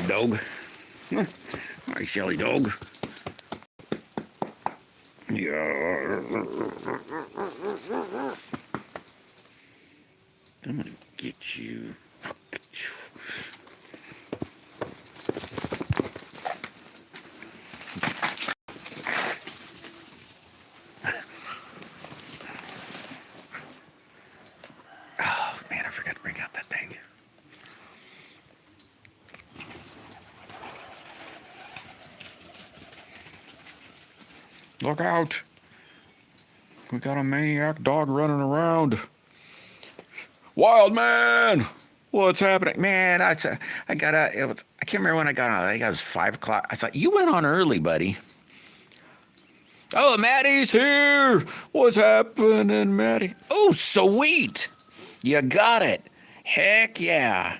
dog. Hi, Shelly dog. Yeah. I'm gonna get you. Oh man, I forgot to bring out that thing. Look out! We got a maniac dog running around. Wild man! What's happening? Man, I can't remember when I got on. I think it was 5 o'clock. I thought, you went on early, buddy. Oh, Maddie's here! What's happening, Maddie? Oh, sweet! You got it. Heck yeah.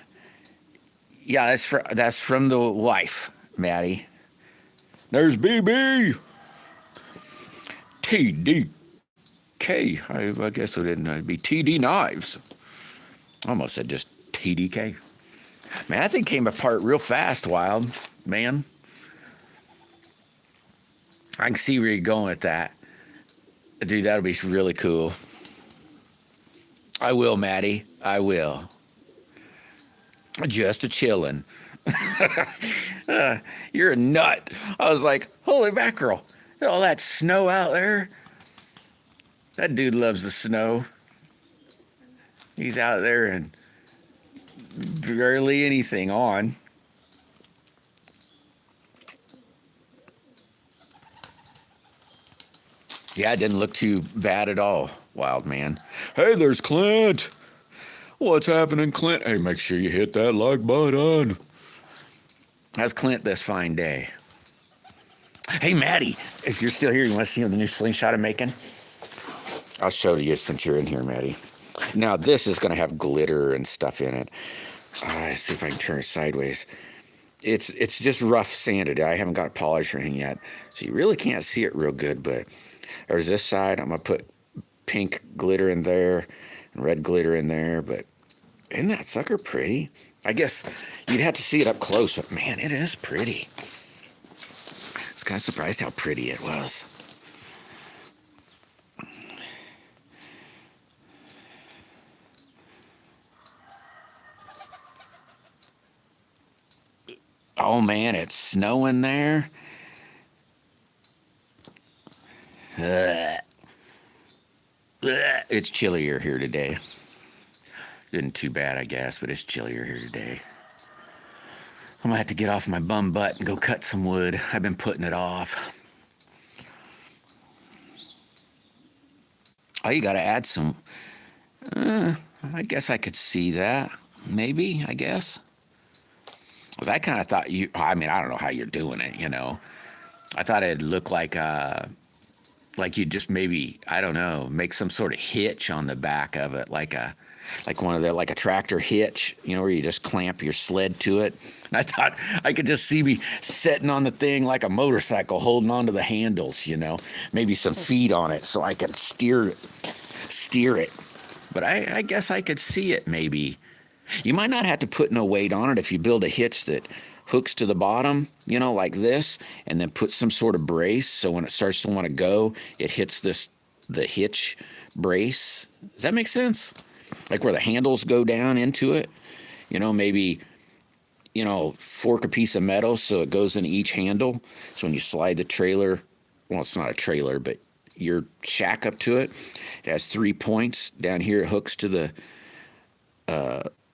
Yeah, that's from the wife, Maddie. There's BB. TDK. I guess it didn't be TD Knives. Almost said just TDK. Man, that thing came apart real fast, Wild. Man. I can see where you're going with that. Dude, that'll be really cool. I will, Maddie. I will. Just a chillin'. You're a nut. I was like, holy mackerel. All that snow out there. That dude loves the snow. He's out there and barely anything on. Yeah, it didn't look too bad at all, Wild man. Hey, there's Clint. What's happening, Clint? Hey, make sure you hit that like button. How's Clint this fine day? Hey, Maddie, if you're still here, you want to see the new slingshot I'm making? I'll show you since you're in here, Maddie. Now, this is going to have glitter and stuff in it. Let's see if I can turn it sideways. It's just rough sanded. I haven't got it polished or anything yet, so you really can't see it real good, but there's this side. I'm going to put pink glitter in there and red glitter in there, but isn't that sucker pretty? I guess you'd have to see it up close, but man, it is pretty. I was kind of surprised how pretty it was. Oh man, it's snowing there. It's chillier here today. Isn't too bad, I guess, but it's chillier here today. I'm gonna have to get off my bum butt and go cut some wood. I've been putting it off. Oh, you gotta add some. I guess I could see that. Maybe, I guess. Because I kind of thought I don't know how you're doing it, you know. I thought it'd look like you just maybe, I don't know, make some sort of hitch on the back of it, like a tractor hitch, you know, where you just clamp your sled to it. And I thought I could just see me sitting on the thing like a motorcycle, holding onto the handles, you know, maybe some feet on it so I could steer it. But I guess I could see it maybe. You might not have to put no weight on it if you build a hitch that hooks to the bottom, you know, like this, and then put some sort of brace so when it starts to want to go, it hits the hitch brace. Does that make sense? Like where the handles go down into it, you know, maybe, you know, fork a piece of metal so it goes in each handle. So when you slide the trailer, well, it's not a trailer, but your shack up to it, it has 3 points. Down here it hooks to the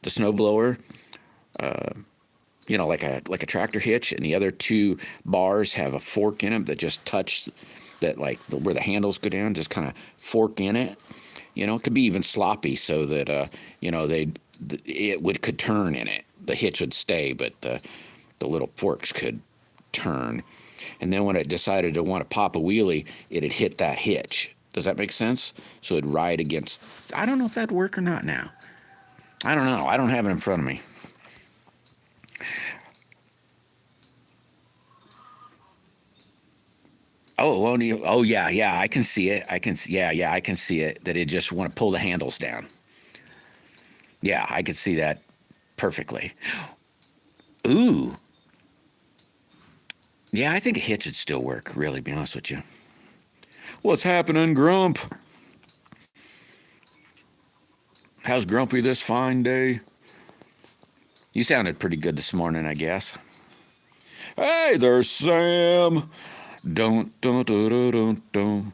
snowblower, you know, like a tractor hitch, and the other 2 bars have a fork in them that just touch that, like where the handles go down, just kind of fork in it. You know, it could be even sloppy so that you know could turn in it. The hitch would stay, but the little forks could turn. And then when it decided to want to pop a wheelie, it'd hit that hitch. Does that make sense? So it'd ride against. I don't know if that'd work or not now. I don't know. I don't have it in front of me. Oh yeah, I can see it. I can see it. That it just want to pull the handles down. Yeah, I could see that perfectly. Ooh, Yeah, I think a hitch would still work, really, be honest with you. What's happening, Grump? How's Grumpy this fine day? You sounded pretty good this morning, I guess. Hey there, Sam. Don't, don't, don't, don't, don't, don't.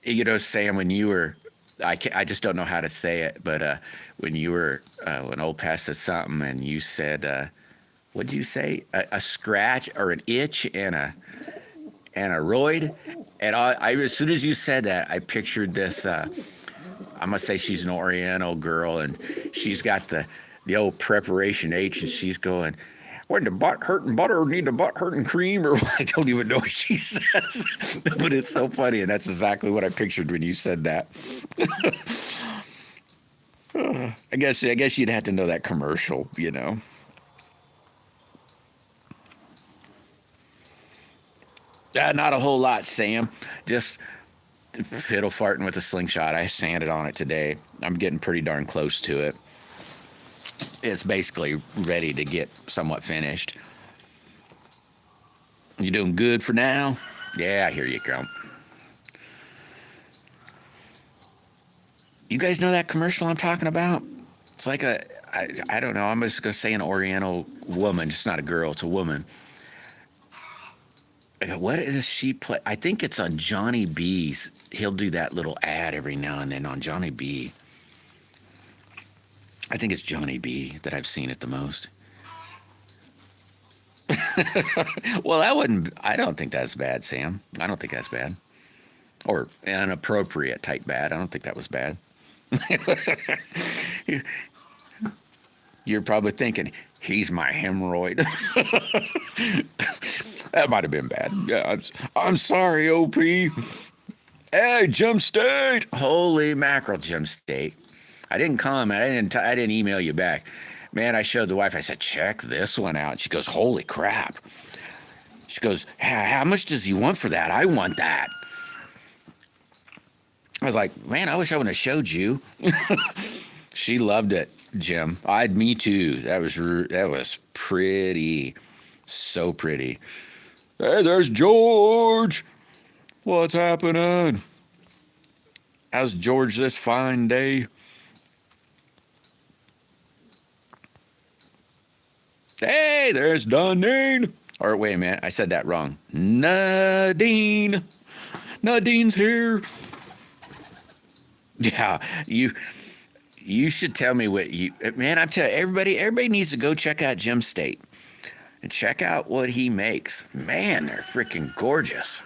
You know, Sam, when you were, I just don't know how to say it, but when you were, when old Pat said something and you said, what did you say? A scratch or an itch and a roid? And as soon as you said that, I pictured this, I'm going to say she's an Oriental girl and she's got the old preparation H and she's going, when the butt hurting butter need the butt hurting cream, or I don't even know what she says, but it's so funny, and that's exactly what I pictured when you said that. I guess you'd have to know that commercial, you know. Not a whole lot, Sam. Just fiddle farting with a slingshot. I sanded on it today. I'm getting pretty darn close to it. It's basically ready to get somewhat finished. You doing good for now? Yeah, I hear you, Grump. You guys know that commercial I'm talking about? It's like I don't know, I'm just going to say an Oriental woman, just not a girl, it's a woman. What does she play? I think it's on Johnny B's. He'll do that little ad every now and then on Johnny B. I think it's Johnny B that I've seen it the most. Well, I don't think that's bad, Sam. I don't think that's bad. Or inappropriate type bad. I don't think that was bad. You're probably thinking, he's my hemorrhoid. That might have been bad. Yeah, I'm sorry, OP. Hey, Jim State. Holy mackerel, Jim State. I didn't comment. I didn't email you back. Man, I showed the wife. I said, check this one out. She goes, holy crap. She goes, how much does he want for that? I want that. I was like, man, I wish I would have showed you. She loved it, Jim. Me too. That was pretty. So pretty. Hey, there's George. What's happening? How's George this fine day? Hey, there's Nadine. Or wait a minute, I said that wrong. Nadine. Nadine's here. Yeah, you should tell me what you, man, I'm telling everybody needs to go check out Jim State and check out what he makes. Man, they're freaking gorgeous.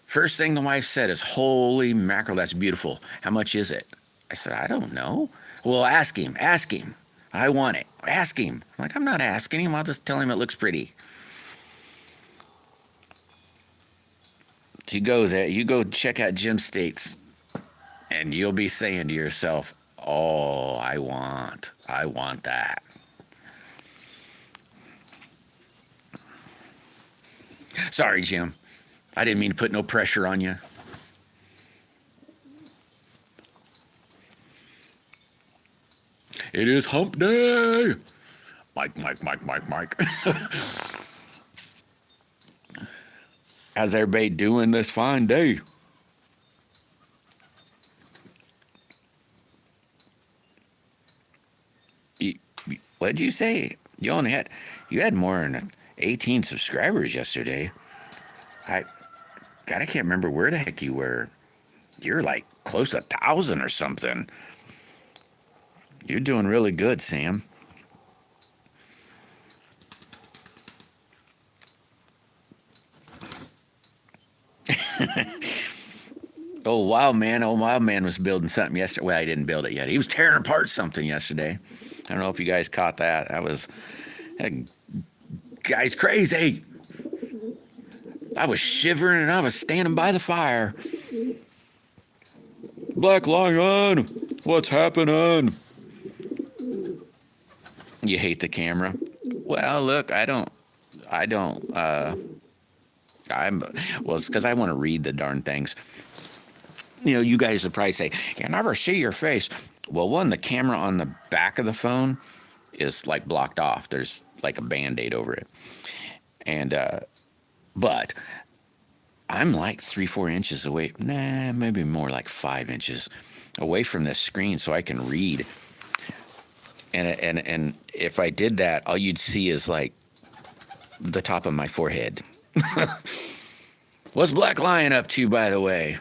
First thing the wife said is, holy mackerel, that's beautiful. How much is it? I said, I don't know. Well, ask him. I want it. Ask him. I'm like, I'm not asking him. I'll just tell him it looks pretty. You go there. You go check out Jim State's, and you'll be saying to yourself, oh, I want that. Sorry, Jim. I didn't mean to put no pressure on you. It is hump day. Mike. How's everybody doing this fine day? What did you say? You had more than 18 subscribers yesterday. I can't remember where the heck you were. You're like close to 1,000 or something. You're doing really good, Sam. Wild Man was building something yesterday. Well, he didn't build it yet. He was tearing apart something yesterday. I don't know if you guys caught that. That guy's crazy. I was shivering and I was standing by the fire. Black Lion, what's happening? You hate the camera? Well, look, it's because I want to read the darn things. You know, you guys would probably say, you never see your face. Well, one, the camera on the back of the phone is like blocked off. There's like a Band-Aid over it. And but I'm like 3-4 inches away, maybe more like 5 inches away from this screen so I can read. And if I did that, all you'd see is like the top of my forehead. What's Black Lion up to, by the way?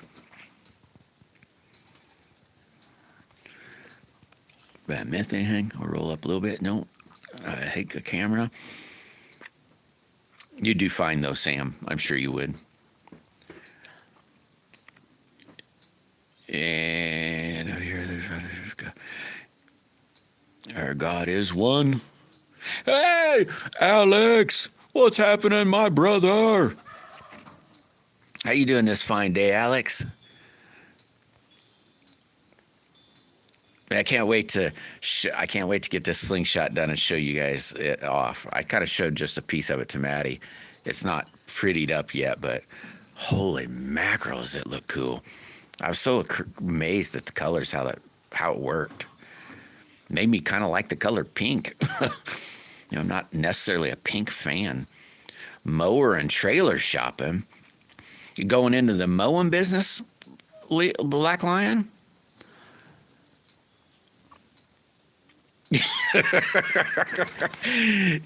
Did I miss anything? I'll roll up a little bit. No, I hate the camera. You'd do fine though, Sam. I'm sure you would. And over here, there's God. Our God is one. Hey, Alex, what's happening, my brother? How you doing this fine day, Alex? I can't wait to get this slingshot done and show you guys it off. I kind of showed just a piece of it to Maddie. It's not prettied up yet, but holy mackerel, does it look cool! I was so amazed at the colors, how it worked. Made me kind of like the color pink. I'm not necessarily a pink fan. Mower and trailer shopping. You going into the mowing business, Black Lion?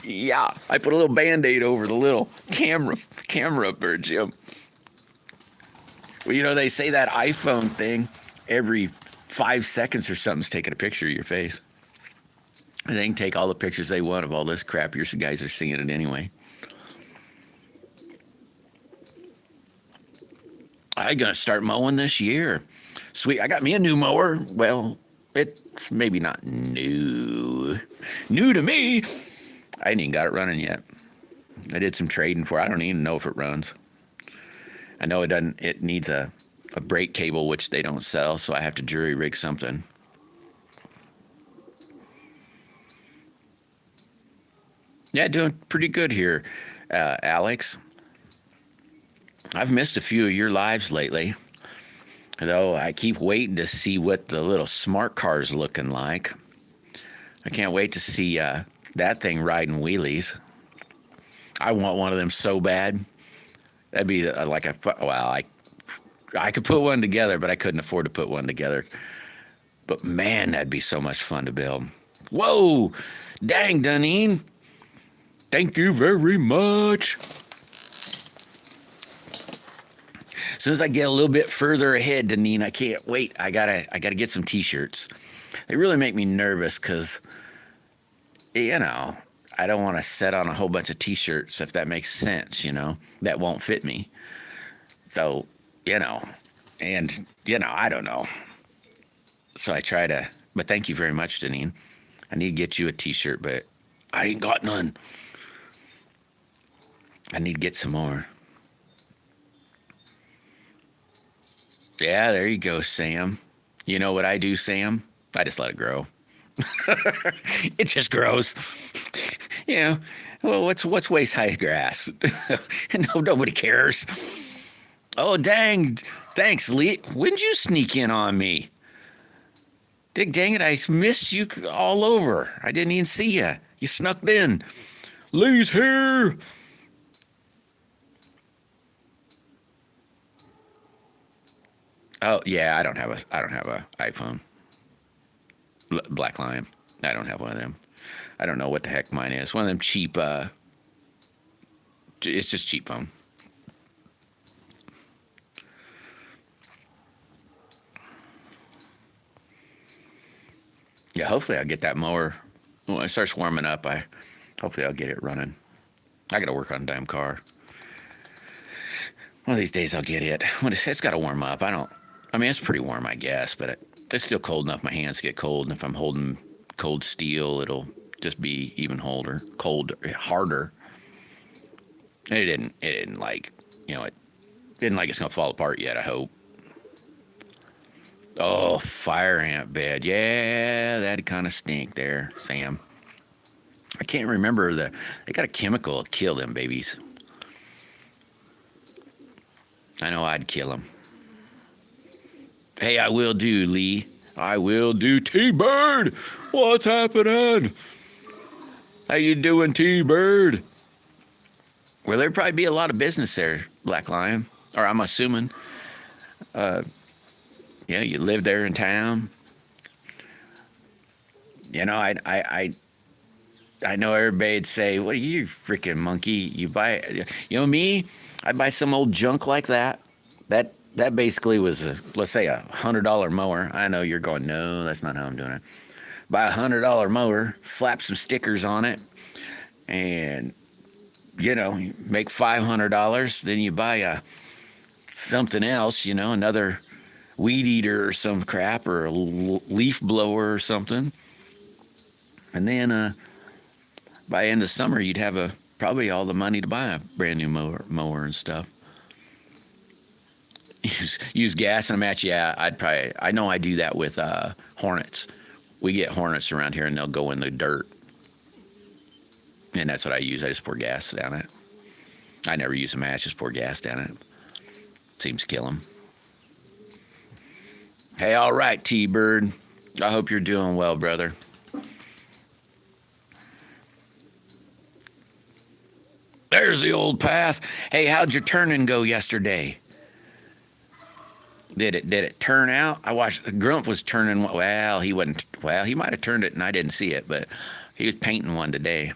Yeah, I put a little Band-Aid over the little camera up there, Jim. Well, they say that iPhone thing every 5 seconds or something's taking a picture of your face. And they can take all the pictures they want of all this crap. Your guys are seeing it anyway. I'm going to start mowing this year. Sweet. I got me a new mower. Well, it's maybe not new. New to me. I ain't even got it running yet. I did some trading for it. I don't even know if it runs. I know it doesn't. It needs a brake cable, which they don't sell, so I have to jury rig something. Yeah, doing pretty good here, Alex. I've missed a few of your lives lately, though I keep waiting to see what the little smart car's looking like. I can't wait to see that thing riding wheelies. I want one of them so bad. That'd be like I could put one together, but I couldn't afford to put one together. But man, that'd be so much fun to build. Whoa, dang, Duneen. Thank you very much. As soon as I get a little bit further ahead, Deneen, I can't wait. I gotta get some t-shirts. They really make me nervous because, I don't want to set on a whole bunch of t-shirts, if that makes sense, that won't fit me. So, and, I don't know. So I try to, but thank you very much, Deneen. I need to get you a t-shirt, but I ain't got none. I need to get some more. Yeah, there you go, Sam. You know what I do, Sam? I just let it grow. It just grows. Well, what's waist high grass? No, nobody cares. Oh, dang. Thanks, Lee. When'd you sneak in on me? Dang it, I missed you all over. I didn't even see you. You snuck in. Lee's here. Oh yeah, I don't have a iPhone. Black Lion. I don't have one of them. I don't know what the heck mine is. One of them cheap. It's just cheap phone. Yeah, hopefully I'll get that mower when it starts warming up. Hopefully I'll get it running. I got to work on a damn car. One of these days I'll get it. It's got to warm up. It's pretty warm, I guess, but it's still cold enough. My hands get cold, and if I'm holding cold steel, it'll just be even harder. It didn't like it's gonna fall apart yet. I hope. Oh, fire ant bed. Yeah, that'd kind of stink there, Sam. I can't remember they got a chemical to kill them babies. I know I'd kill them. Hey, I will do, Lee. I will do. T-Bird, what's happening? How you doing, T-Bird? Well, there'd probably be a lot of business there, Black Lion. Or I'm assuming. Yeah, you live there in town. You know, I know everybody'd say, "What are you, freaking monkey? You buy, you know me? I buy some old junk like that. That basically was let's say $100 mower. I know you're going, no, that's not how I'm doing it. Buy $100 mower, slap some stickers on it, and you make $500. Then you buy something else, another weed eater or some crap or a leaf blower or something, and then by end of summer you'd have probably all the money to buy a brand new mower and stuff. Use gas and a match. Yeah, I know I do that with Hornets. We get Hornets around here and they'll go in the dirt, and that's what I use. I just pour gas down it. I never use a match, just pour gas down it. Seems to kill them. Hey, all right, T-Bird. I hope you're doing well, brother. There's the old path. Hey, how'd your turning go yesterday? Did it turn out? I watched Grump was turning. Well, he wasn't. Well, he might have turned it and I didn't see it, but he was painting one today.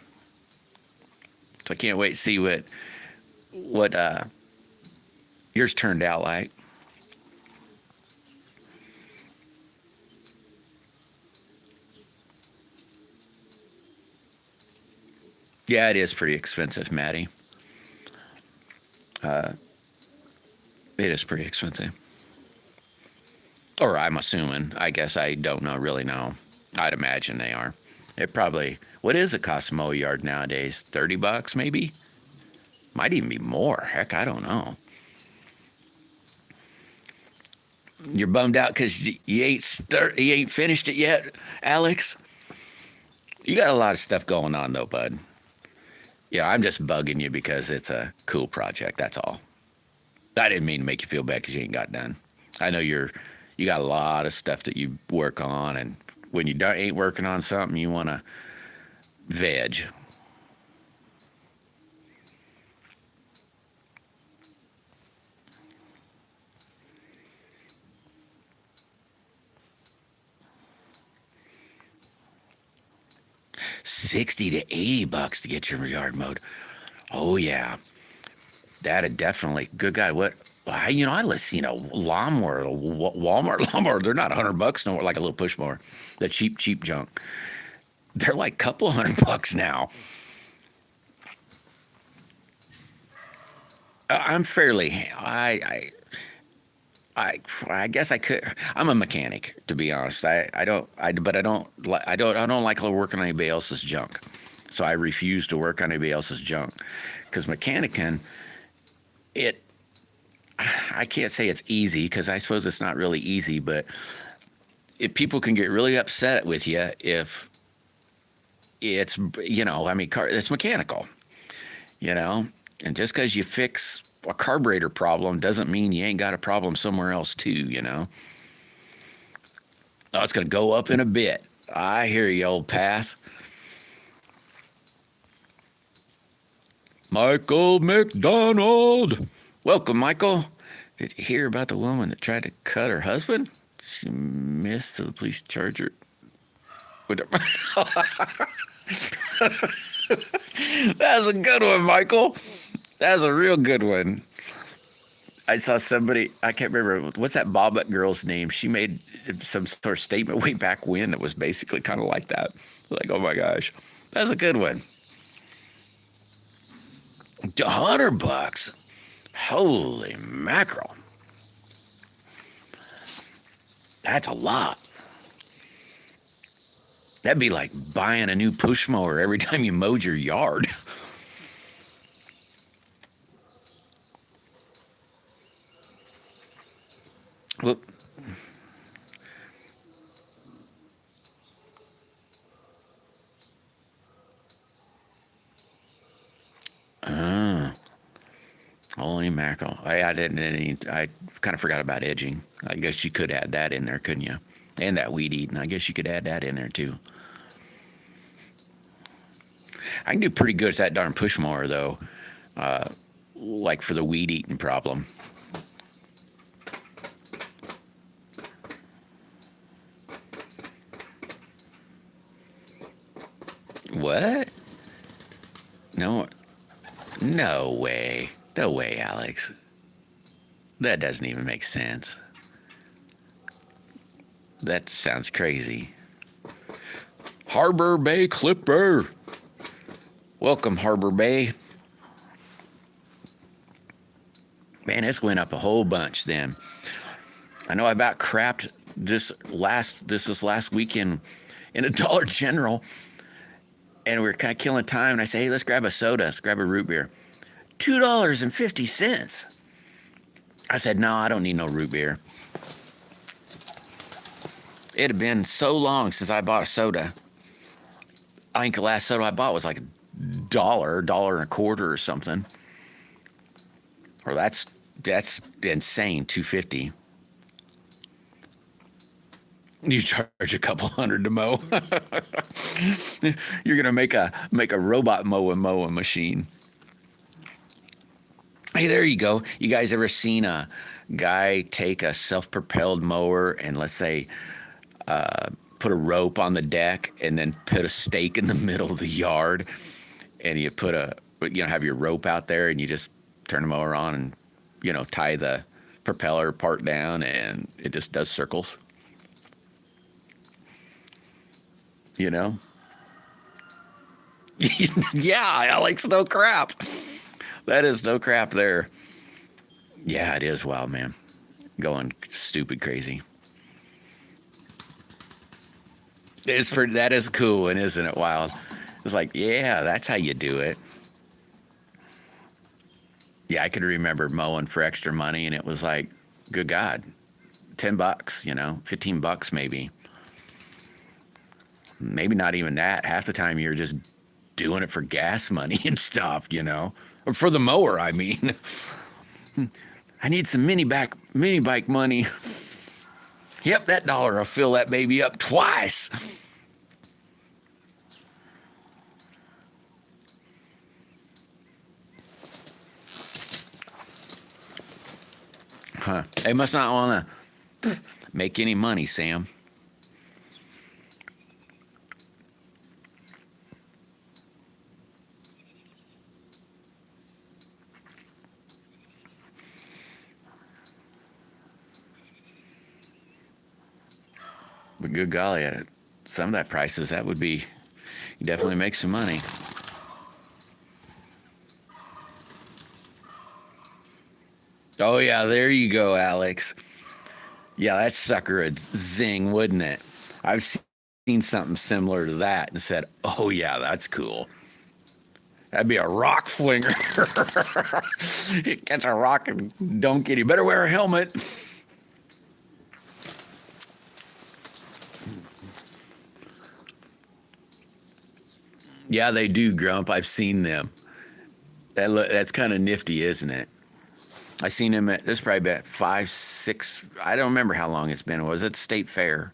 So I can't wait to see what yours turned out like. Yeah, it is pretty expensive, Maddie. It is pretty expensive. Or I'm assuming. I guess I don't really know. I'd imagine they are. It probably. What is the cost of mow a yard nowadays? $30 maybe? Might even be more. Heck, I don't know. You're bummed out because you ain't finished it yet, Alex? You got a lot of stuff going on though, bud. Yeah, I'm just bugging you because it's a cool project. That's all. I didn't mean to make you feel bad because you ain't got done. I know you got a lot of stuff that you work on, and when you ain't working on something, you want to veg. $60 to $80 to get your yard mowed. Oh yeah, that'd definitely. Good guy. What? I listen. Lawnmower, Walmart lawnmower. They're not $100 no more. Like a little push mower, the cheap junk. They're like a couple $100 now. I'm fairly. I guess I could. I'm a mechanic, to be honest. But I don't like working on anybody else's junk. So I refuse to work on anybody else's junk, because mechanicing, I can't say it's easy, because I suppose it's not really easy, but if people can get really upset with you if it's it's mechanical, and just because you fix a carburetor problem doesn't mean you ain't got a problem somewhere else too. Oh, it's going to go up in a bit. I hear you, old path. Michael McDonald. Welcome, Michael. Did you hear about the woman that tried to cut her husband? She missed, so the police charged her with That's a good one, Michael. That's a real good one. I saw somebody, I can't remember, what's that Bobbitt girl's name? She made some sort of statement way back when that was basically kind of like that. Like, oh my gosh, that's a good one. $100. Holy mackerel. That's a lot. That'd be like buying a new push mower every time you mowed your yard. Well, holy mackerel. I didn't. I kind of forgot about edging. I guess you could add that in there, couldn't you? And that weed eating. I guess you could add that in there too. I can do pretty good at that darn push mower though, like for the weed eating problem. What? No, no way. No way, Alex. That doesn't even make sense. That sounds crazy. Harbor Bay Clipper. Welcome, Harbor Bay. Man, this went up a whole bunch then. I know I about crapped this last weekend in a Dollar General, and we were kind of killing time. And I say, hey, let's grab a soda. Let's grab a root beer. $2.50. I said, no, I don't need no root beer. It had been so long since I bought a soda. I think the last soda I bought was like $1 and a quarter or something. Or that's insane, $2.50. You charge a couple hundred to mow. You're gonna make a robot mowing machine. Hey, there you go. You guys ever seen a guy take a self-propelled mower and let's say put a rope on the deck and then put a stake in the middle of the yard, and you put have your rope out there and you just turn the mower on and tie the propeller part down and it just does circles. Yeah, Alex, no crap. That is no crap there. Yeah, it is wild, man. Going stupid crazy. That is cool, and isn't it wild? It's like, yeah, that's how you do it. Yeah, I could remember mowing for extra money, and it was like, good God, $10, $15 maybe. Maybe not even that. Half the time you're just doing it for gas money and stuff, or for the mower. I mean, I need some mini bike money. Yep, that dollar will fill that baby up twice. Huh. They must not want to make any money, Sam. But good golly, at some of that prices, that would be, you definitely make some money. Oh yeah, there you go, Alex. Yeah, that sucker would zing, wouldn't it? I've seen something similar to that and said, oh yeah, that's cool. That'd be a rock flinger. You catch a rock and don't get it. You better wear a helmet. Yeah, they do, Grump. I've seen them. That's kind of nifty, isn't it? I seen him this probably about 5, 6. I don't remember how long it's been. It was at State Fair,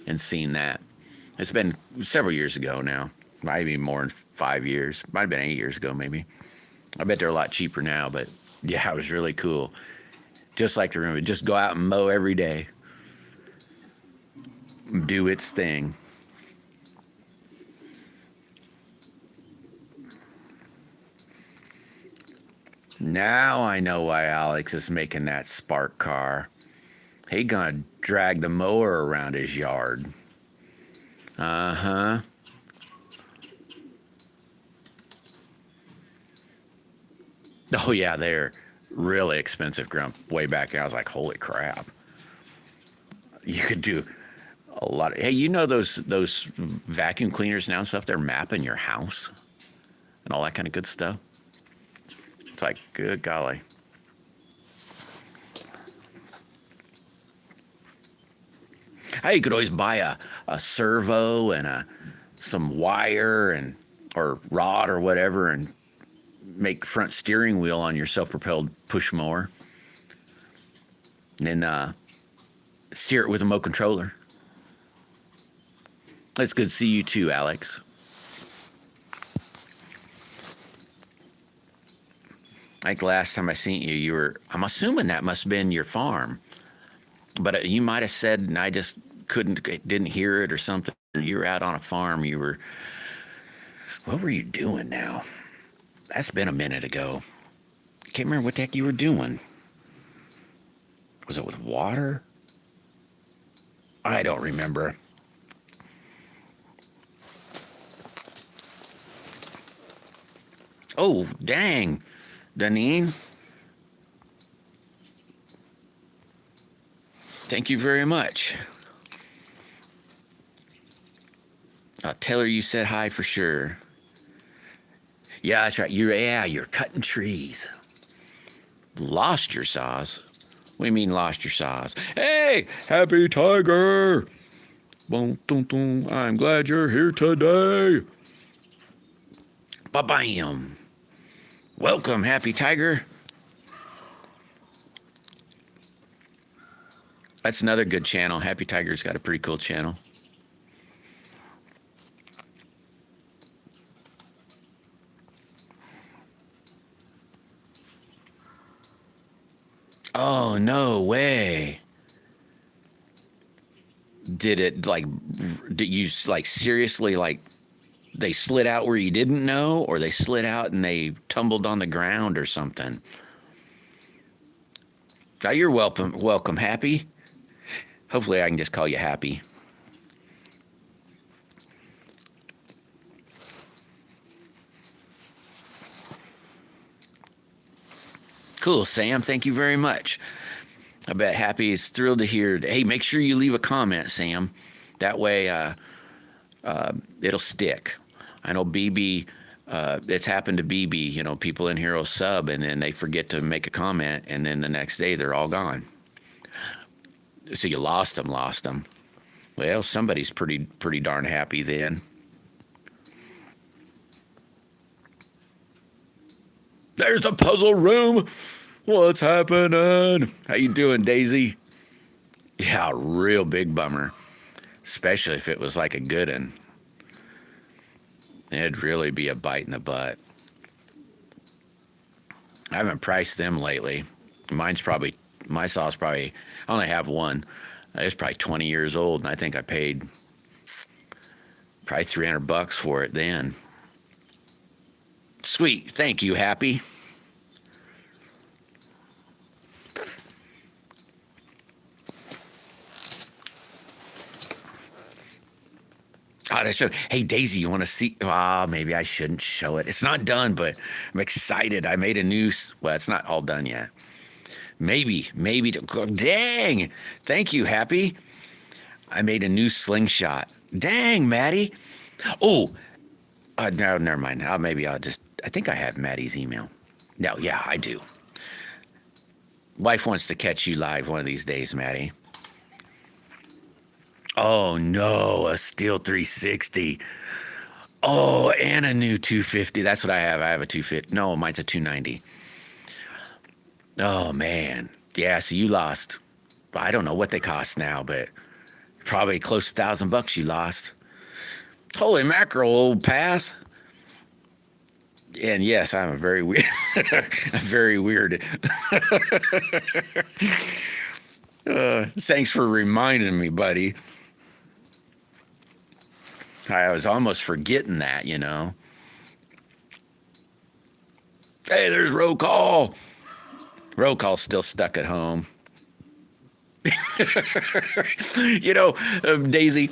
and seen that. It's been several years ago now. Might be more than 5 years. Might have been 8 years ago, maybe. I bet they're a lot cheaper now, but yeah, it was really cool. Just like the room, just go out and mow every day. Do its thing. Now I know why Alex is making that spark car. He gonna drag the mower around his yard. Uh-huh. Oh yeah, they're really expensive, Grump. Way back there, I was like, holy crap. You could do a lot of, hey, those vacuum cleaners now and stuff, they're mapping your house and all that kind of good stuff. It's like, good golly. Hey, you could always buy a servo and some wire or rod or whatever and make front steering wheel on your self-propelled push mower. And then steer it with a remote controller. It's good to see you too, Alex. Like last time I seen you, I'm assuming that must have been your farm. But you might have said, and I just didn't hear it or something. You were out on a farm. What were you doing now? That's been a minute ago. I can't remember what the heck you were doing. Was it with water? I don't remember. Oh, dang, Danine. Thank you very much. I'll tell her you said hi for sure. Yeah, that's right. You're cutting trees. Lost your saws? What do you mean lost your saws? Hey, Happy Tiger! Boom, boom, boom. I'm glad you're here today. Ba-bam. Welcome, Happy Tiger. That's another good channel. Happy Tiger's got a pretty cool channel. Oh, no way. Did you like seriously, like they slid out where you didn't know, or they slid out and they tumbled on the ground or something? Oh, you're welcome, Happy. Hopefully I can just call you Happy. Cool, Sam. Thank you very much. I bet Happy is thrilled to hear. Hey, make sure you leave a comment, Sam. That way it'll stick. I know BB, it's happened to BB, people in here will sub and then they forget to make a comment and then the next day they're all gone. So you lost them. Well, somebody's pretty darn happy then. There's the puzzle room. What's happening? How you doing, Daisy? Yeah, real big bummer. Especially if it was like a good one. It'd really be a bite in the butt. I haven't priced them lately. My saw's probably, I only have one. It's probably 20 years old, and I think I paid probably $300 for it then. Sweet. Thank you, Happy. Hey, Daisy, you want to see? Maybe I shouldn't show it. It's not done, but I'm excited. I made a new, well, it's not all done yet. Maybe. Dang. Thank you, Happy. I made a new slingshot. Dang, Maddie. Oh, no, never mind. I think I have Maddie's email. No, yeah, I do. Wife wants to catch you live one of these days, Maddie. Oh, no, a Steel 360. Oh, and a new 250. That's what I have. I have a 250. No, mine's a 290. Oh, man. Yeah, so you lost. I don't know what they cost now, but probably close to $1,000 you lost. Holy mackerel, old path. And yes, I'm a very weird, very weird. Thanks for reminding me, buddy. I was almost forgetting that, Hey, there's roll call. Roll call's still stuck at home. Daisy,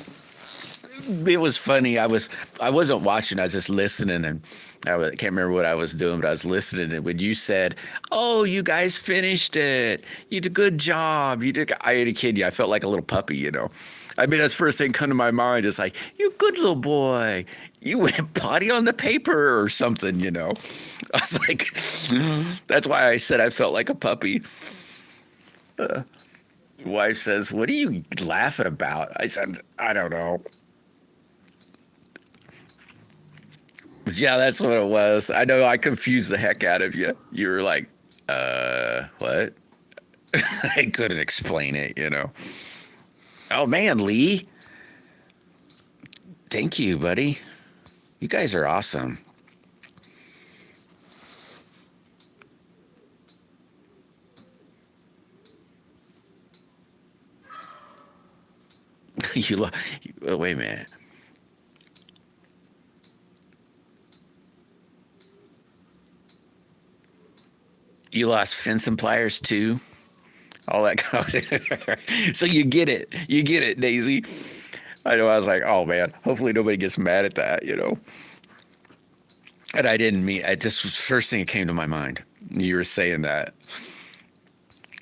it was funny. I wasn't watching. I was just listening, and I can't remember what I was doing, but I was listening. And when you said, "Oh, you guys finished it. You did a good job. You did," I ain't kidding you. I felt like a little puppy. I mean, that's the first thing come to my mind. It's like, "You good little boy. You went potty on the paper or something." I was like, that's why I said I felt like a puppy. Wife says, "What are you laughing about?" I said, "I don't know." Yeah, that's what it was. I know I confused the heck out of you. You were like, what? I couldn't explain it, Oh, man, Lee. Thank you, buddy. You guys are awesome. Wait a minute. You lost fencing pliers too? All that kind of So you get it. You get it, Daisy. I know. I was like, oh man, hopefully nobody gets mad at that. And I didn't mean, I just was the first thing that came to my mind. You were saying that.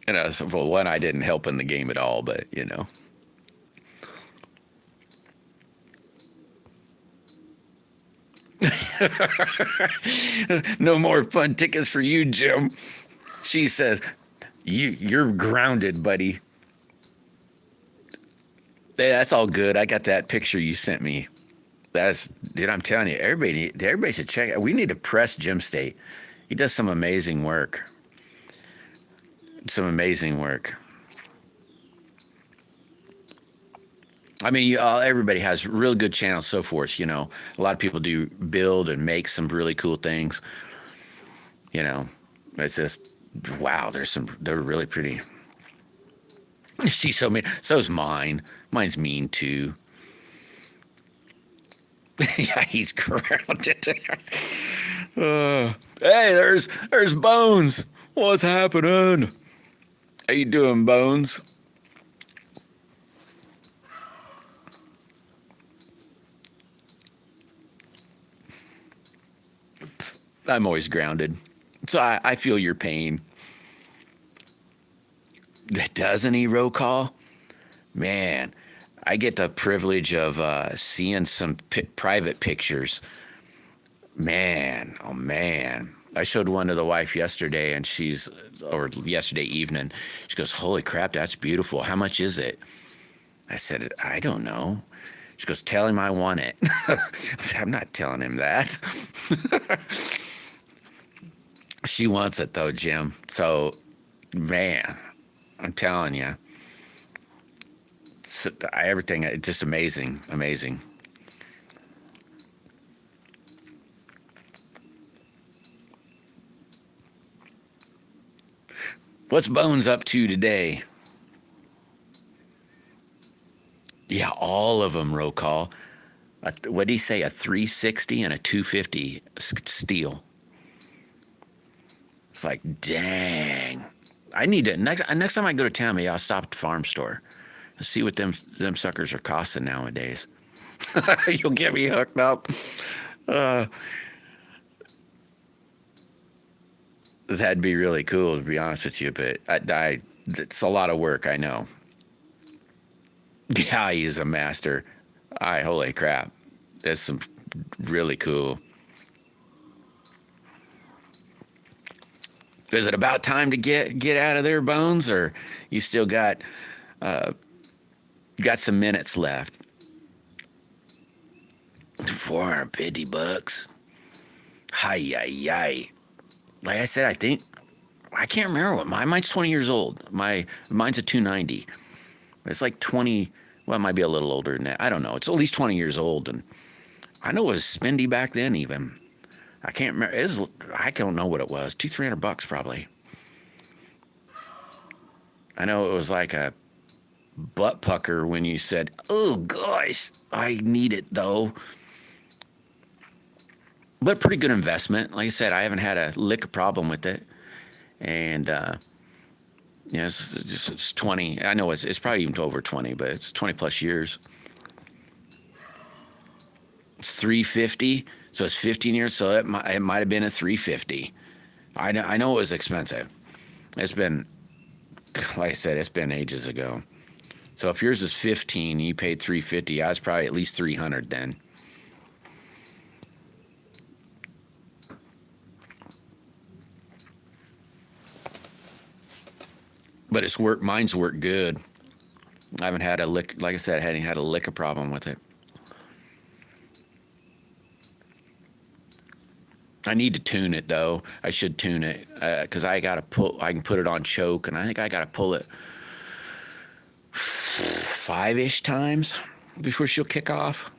And I was, well, one, I didn't help in the game at all, but. No more fun tickets for you, Jim. She says, you're grounded, buddy. Hey, that's all good. I got that picture you sent me. Dude, I'm telling you, everybody should check it. We need to press Jim State. He does some amazing work. Some amazing work. I mean, everybody has real good channels, so forth. A lot of people do build and make some really cool things. It's just wow. They're really pretty. She's so mean. So's mine. Mine's mean too. Yeah, he's grounded. Hey, there's Bones. What's happening? How you doing, Bones? I'm always grounded, so I feel your pain. Doesn't he, roll call? Man, I get the privilege of seeing some private pictures. Man, oh man. I showed one to the wife yesterday, and or yesterday evening, she goes, holy crap, that's beautiful. How much is it? I said, I don't know. She goes, tell him I want it. I said, I'm not telling him that. She wants it though, Jim. So, man, I'm telling you. Everything, just amazing, amazing. What's Bones up to today? Yeah, all of them, roll call. What did he say? A 360 and a 250 steel. It's like, dang. I need to, next time I go to town, maybe I'll stop at the farm store and see what them suckers are costing nowadays. You'll get me hooked up. That'd be really cool, to be honest with you, but it's a lot of work, I know. Yeah, he's a master. Holy crap. That's some really cool. Is it about time to get out of there, Bones, or you still got some minutes left? $450. Hi, yi. Like I said, I can't remember what mine's 20 years old. Mine's a 290. It's like 20. Well, it might be a little older than that. I don't know. It's at least 20 years old, and I know it was spendy back then. Even I can't remember. I don't know what it was. $200-300 probably. I know it was like a butt pucker when you said, "Oh gosh, I need it though." But pretty good investment. Like I said, I haven't had a lick of problem with it, and it's 20. I know it's probably even over 20, but it's 20 plus years. It's 350, so it's 15 years. So it might have been a 350. I know it was expensive. It's been, like I said, it's been ages ago. So if yours is 15, you paid 350. I was probably at least 300 then. But mine's worked good. I haven't had a lick, like I said, I hadn't had a lick of problem with it. I need to tune it though. I should tune it because I can put it on choke, and I think I gotta pull it 5-ish times before she'll kick off.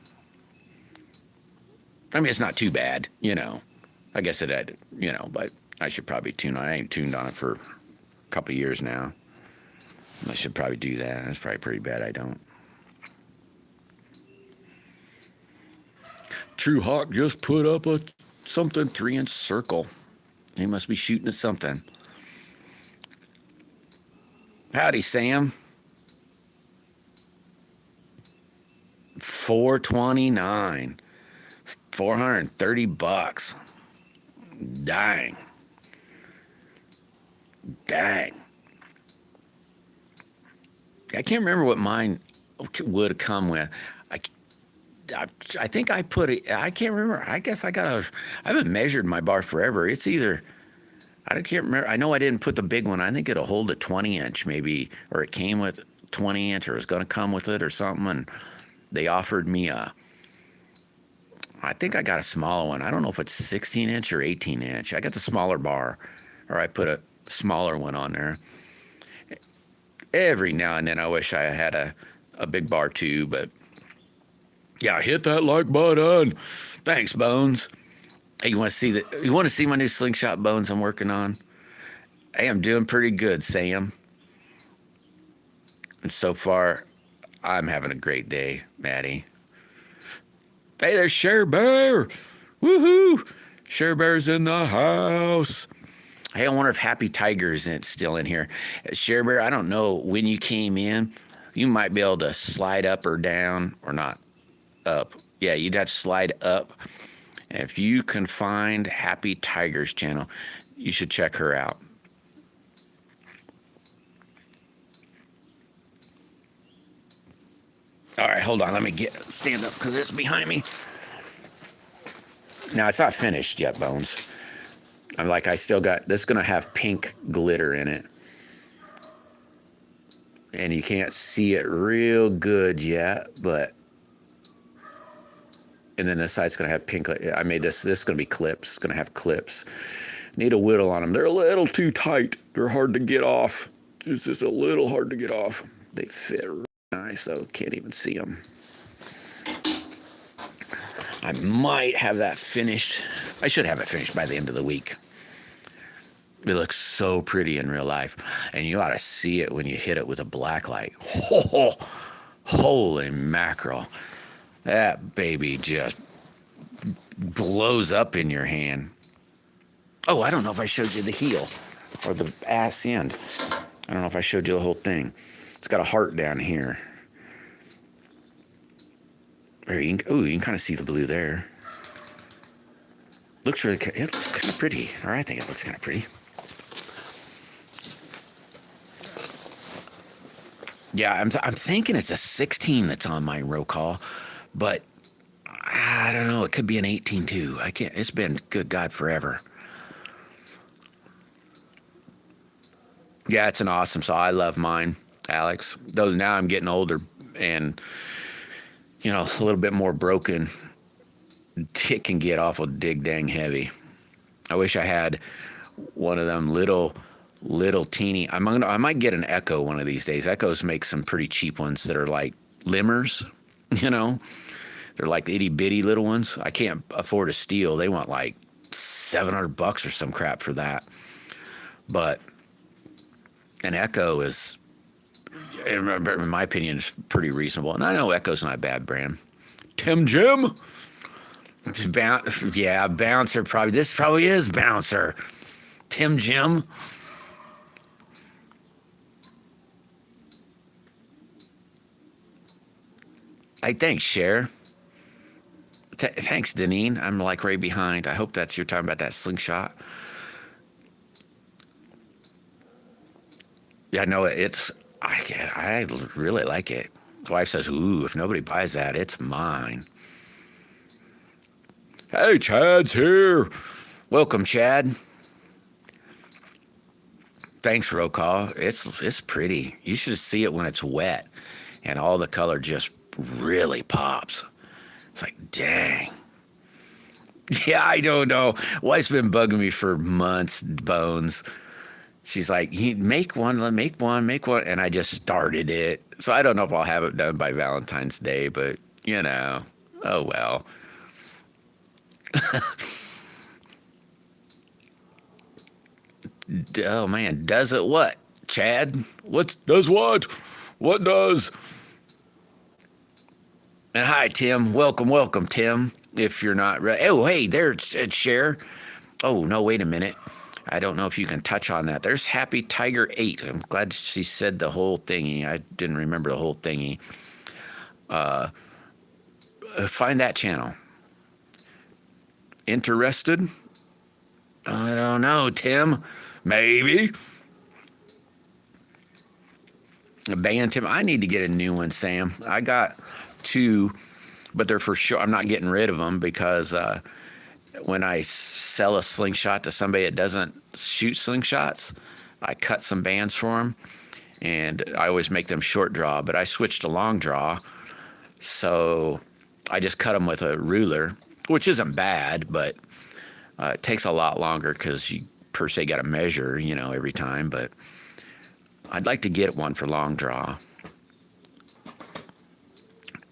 I mean, it's not too bad, I guess it had, but I should probably tune on. I ain't tuned on it for a couple of years now. I should probably do that. That's probably pretty bad I don't. True Hawk just put up a something 3-inch circle. He must be shooting at something. Howdy, Sam. 429. $430. Dang. Dang. I can't remember what mine would come with. I think I put it. I can't remember. I guess I haven't measured my bar forever. It's either. I can't remember. I know I didn't put the big one. I think it'll hold a 20-inch maybe, or it came with 20-inch, or it was going to come with it or something. And they offered me I think I got a smaller one. I don't know if it's 16-inch or 18-inch. I got the smaller bar, or I put a smaller one on there. Every now and then I wish I had a big bar too, but yeah, hit that like button. Thanks, Bones. Hey, you want to see my new slingshot, Bones, I'm working on? Hey, I'm doing pretty good, Sam. And so far, I'm having a great day, Maddie. Hey, there's Share Bear. Woohoo! Share Bear's in the house. Hey, I wonder if Happy Tiger's still in here. Share Bear, I don't know when you came in. You might be able to slide up or down, or not up. Yeah, you'd have to slide up. And if you can find Happy Tiger's channel, you should check her out. All right, hold on. Let me stand up because it's behind me. Now, it's not finished yet, Bones. I still got, this is going to have pink glitter in it. And you can't see it real good yet, but. And then the side's going to have pink. I made this is going to be clips. It's going to have clips. Need a whittle on them. They're a little too tight. They're hard to get off. It's just a little hard to get off. They fit really nice, though. Can't even see them. I might have that finished. I should have it finished by the end of the week. It looks so pretty in real life. And you ought to see it when you hit it with a black light. Oh, holy mackerel. That baby just blows up in your hand. Oh, I don't know if I showed you the heel or the ass end. I don't know if I showed you the whole thing. It's got a heart down here. You can kind of see the blue there. It looks kind of pretty, or I think it looks kind of pretty. Yeah, I'm thinking it's a 16 that's on my roll call, but I don't know. It could be an 18 too. I can't. It's been, good God, forever. Yeah, it's an awesome saw. I love mine, Alex. Though now I'm getting older and, a little bit more broken. It can get awful dig dang heavy. I wish I had one of them little teeny. I might get an Echo one of these days. Echoes make some pretty cheap ones that are like limbers, They're like itty bitty little ones. I can't afford a steal. They want like $700 or some crap for that. But an Echo is, in my opinion, is pretty reasonable. And I know Echo's not a bad brand. Tim Jim? Bouncer probably. This probably is Bouncer. Tim Jim? Thanks, Cher. Thanks, Deneen. I'm like right behind. I hope you're talking about that slingshot. Yeah, no, I really like it. The wife says, ooh, if nobody buys that, it's mine. Hey, Chad's here. Welcome, Chad. Thanks, roll call. It's pretty. You should see it when it's wet and all the color just really pops. It's like, dang. Yeah, I don't know. Wife's been bugging me for months, Bones. She's like, make one. And I just started it. So I don't know if I'll have it done by Valentine's Day, but, oh well. Oh, man. Does it what, Chad? Does what? What does? And hi, Tim. Welcome, Tim. if you're not ready. Oh, hey, there's Cher. Oh, no, wait a minute. I don't know if you can touch on that. There's Happy Tiger 8. I'm glad she said the whole thingy. I didn't remember the whole thingy. Find that channel. Interested? I don't know, Tim. Maybe. Band Tim. I need to get a new one, Sam. I got 2, but they're for sure. I'm not getting rid of them because when I sell a slingshot to somebody that doesn't shoot slingshots, I cut some bands for them, and I always make them short draw, but I switched to long draw, so I just cut them with a ruler, which isn't bad, but it takes a lot longer because you per se got to measure, every time, but I'd like to get one for long draw.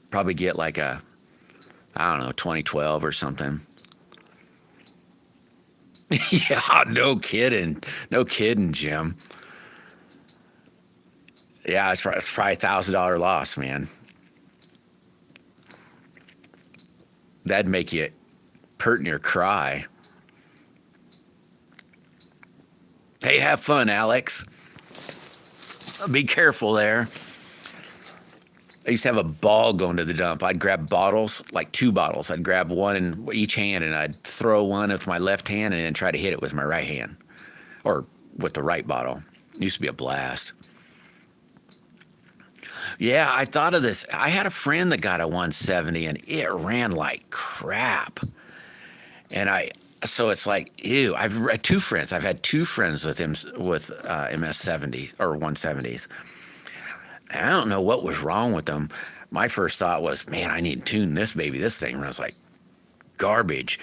Probably get like a, 2012 or something. Yeah, no kidding. No kidding, Jim. Yeah, it's probably $1,000 loss, man. That'd make you pert near cry. Hey, have fun, Alex. Be careful there. I used to have a ball going to the dump. I'd grab bottles, like 2 bottles. I'd grab one in each hand, and I'd throw one with my left hand and then try to hit it with my right hand. Or with the right bottle. It used to be a blast. Yeah, I thought of this. I had a friend that got a 170, and it ran like crap. And so it's like, ew. I've had 2 friends. I've had 2 friends with him with MS-70 or 170s. I don't know what was wrong with them. My first thought was, man, I need to tune this baby. This thing runs like garbage.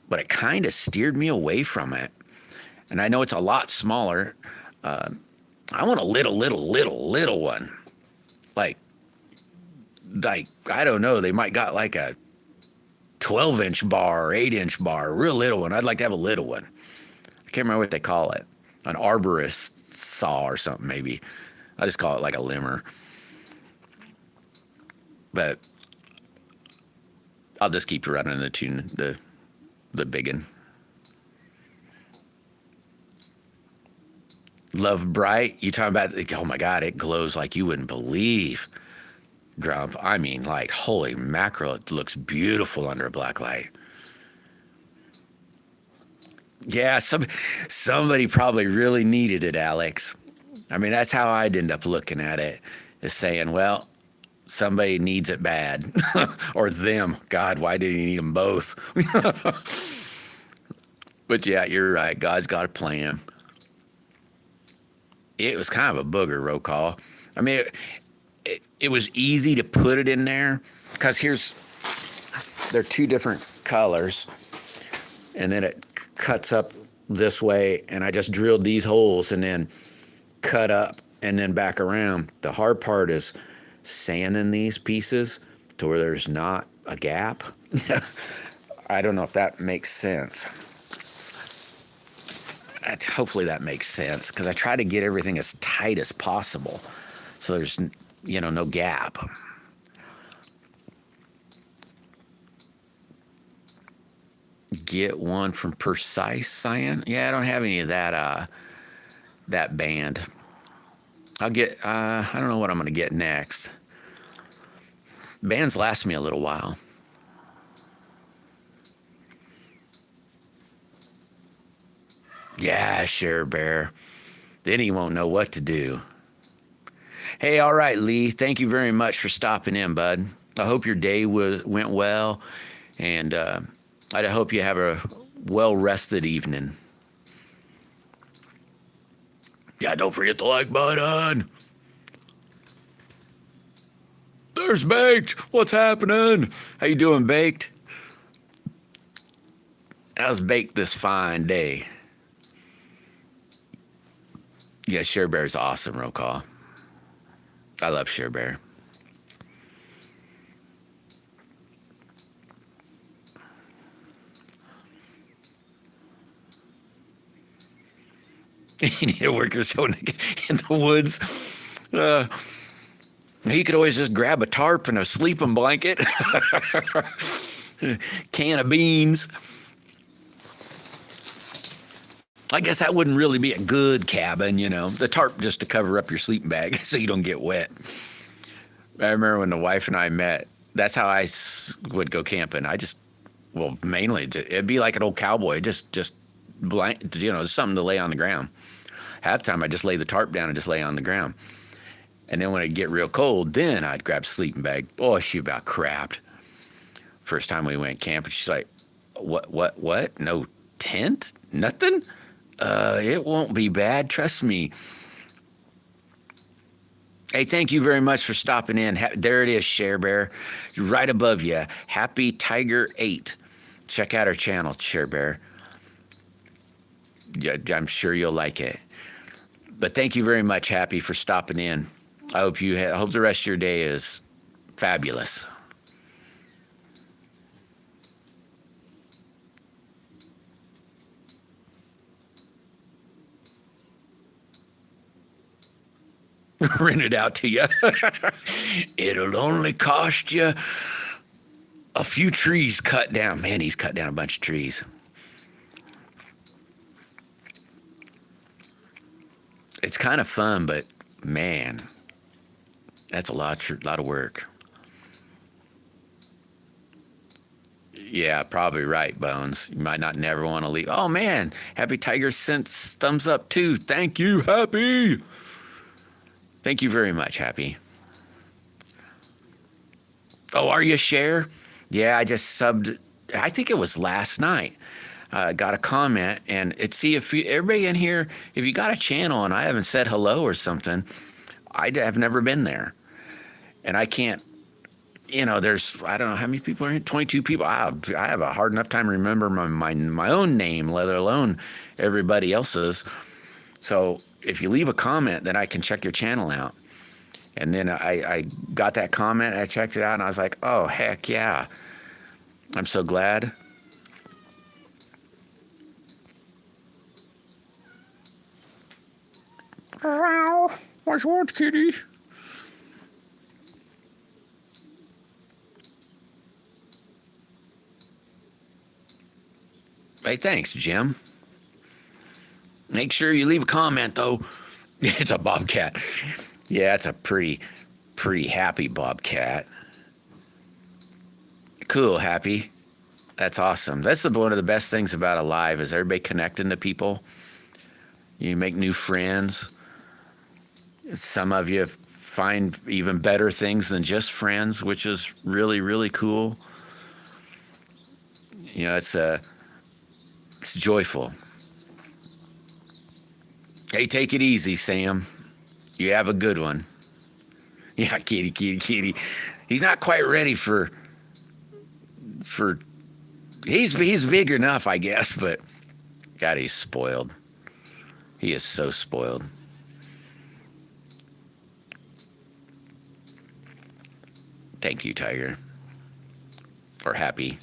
But it kind of steered me away from it. And I know it's a lot smaller. I want a little one. Like, I don't know. They might got like a 12-inch bar or 8-inch bar, a real little one. I'd like to have a little one. I can't remember what they call it. An arborist saw or something, maybe. I just call it like a limmer. But I'll just keep running the biggin. Love Bright. You talking about, oh my God, it glows like you wouldn't believe. Grump. I mean, like, holy mackerel, it looks beautiful under a black light. Yeah, somebody probably really needed it, Alex. I mean, that's how I'd end up looking at it, is saying, well, somebody needs it bad. Or them. God, why did he need them both? But yeah, you're right. God's got a plan. It was kind of a booger roll call. I mean, it was easy to put it in there because they're 2 different colors, and then it cuts up this way, and I just drilled these holes and then cut up and then back around. The hard part is sanding these pieces to where there's not a gap. I don't know if that makes sense. Hopefully that makes sense, because I try to get everything as tight as possible so there's no gap. Get one from Precise Cyan. Yeah, I don't have any of that band. I'll get I don't know what I'm going to get next. Bands last me a little while. Yeah, sure, Bear. Then he won't know what to do. Hey, all right, Lee. Thank you very much for stopping in, bud. I hope your day went well, and I hope you have a well-rested evening. Yeah, don't forget the like button. There's Baked. What's happening? How you doing, Baked? How's Baked this fine day? Yeah, Share Bear's awesome, roll call. I love Share Bear. You need a worker so in the woods. He could always just grab a tarp and a sleeping blanket. can of beans. I guess that wouldn't really be a good cabin, you know. The tarp just to cover up your sleeping bag so you don't get wet. I remember when the wife and I met, that's how I would go camping. Well, mainly, it'd be like an old cowboy, just blank, you know, something to lay on the ground. Half the time I just lay the tarp down and just lay on the ground. And then when it get real cold, then I'd grab a sleeping bag. Oh, she about crapped. First time we went camping, she's like, what? No tent? Nothing? It won't be bad, trust me. Hey, thank you very much for stopping in. There it is, Share Bear. Right above you, Happy Tiger 8. Check out our channel, Share Bear. Yeah, I'm sure you'll like it. But thank you very much, Happy, for stopping in. I hope the rest of your day is fabulous. Rent it out to you. It'll only cost you a few trees cut down. Man, he's cut down a bunch of trees. It's kind of fun, but man, that's a lot of work. Yeah, probably right, Bones. You might not never want to leave. Oh man, Happy Tiger sent thumbs up too. Thank you, Happy. Thank you very much, Happy. Oh, are you Share? Yeah, I just subbed. I think it was last night. Got a comment, and everybody in here, if you got a channel and I haven't said hello or something, I have never been there, and I can't. You know, I don't know how many people are here. 22 people. I have a hard enough time remembering my own name, let alone everybody else's. So if you leave a comment, then I can check your channel out. And then I got that comment, I checked it out, and I was like, oh, heck yeah. I'm so glad. What's what, kitty? Hey, thanks, Jim. Make sure you leave a comment, though. It's a bobcat. Yeah, it's a pretty happy bobcat. Cool, Happy. That's awesome. That's one of the best things about Alive is everybody connecting to people. You make new friends. Some of you find even better things than just friends, which is really, really cool. You know, it's joyful. Hey, take it easy, Sam. You have a good one. Yeah, kitty. He's not quite ready for. He's big enough, I guess, but God, he's spoiled. He is so spoiled. Thank you, Tiger, for Happy.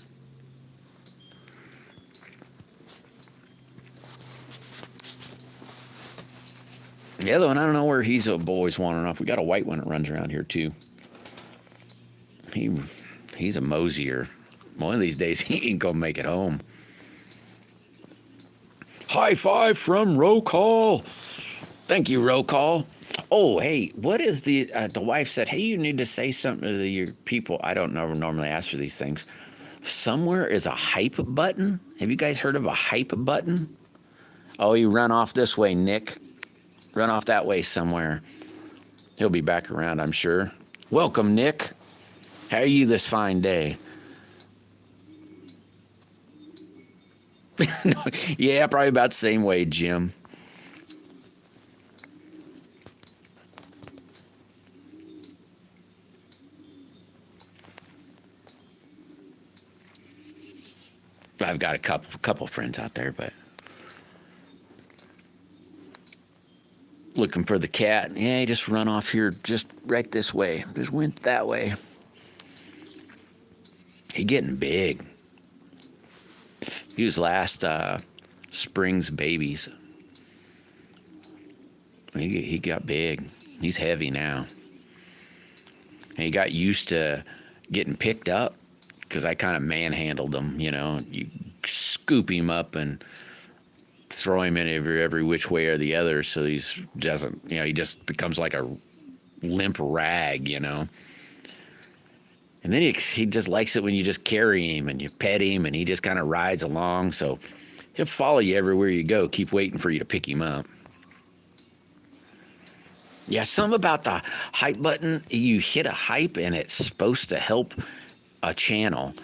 The other one, I don't know where he's always wandering off. We got a white one that runs around here too. He's a mosier. One of these days he ain't gonna make it home. High five from Roll Call. Thank you, Roll Call. Oh, hey, what is the wife said, hey, you need to say something to your people. I don't normally ask for these things. Somewhere is a hype button. Have you guys heard of a hype button? Oh, you run off this way, Nick. Run off that way somewhere. He'll be back around, I'm sure. Welcome, Nick. How are you this fine day? Yeah, probably about the same way, Jim. I've got a couple friends out there, but looking for the cat. Yeah, he just run off here, just right this way. Just went that way. He getting big. He was last spring's babies. He got big. He's heavy now. And he got used to getting picked up because I kind of manhandled him, you know. You scoop him up and throw him in every which way or the other, so he just becomes like a limp rag, you know. And then he just likes it when you just carry him and you pet him, and he just kind of rides along. So he'll follow you everywhere you go, keep waiting for you to pick him up. Yeah, something about the hype button. You hit a hype and it's supposed to help a channel.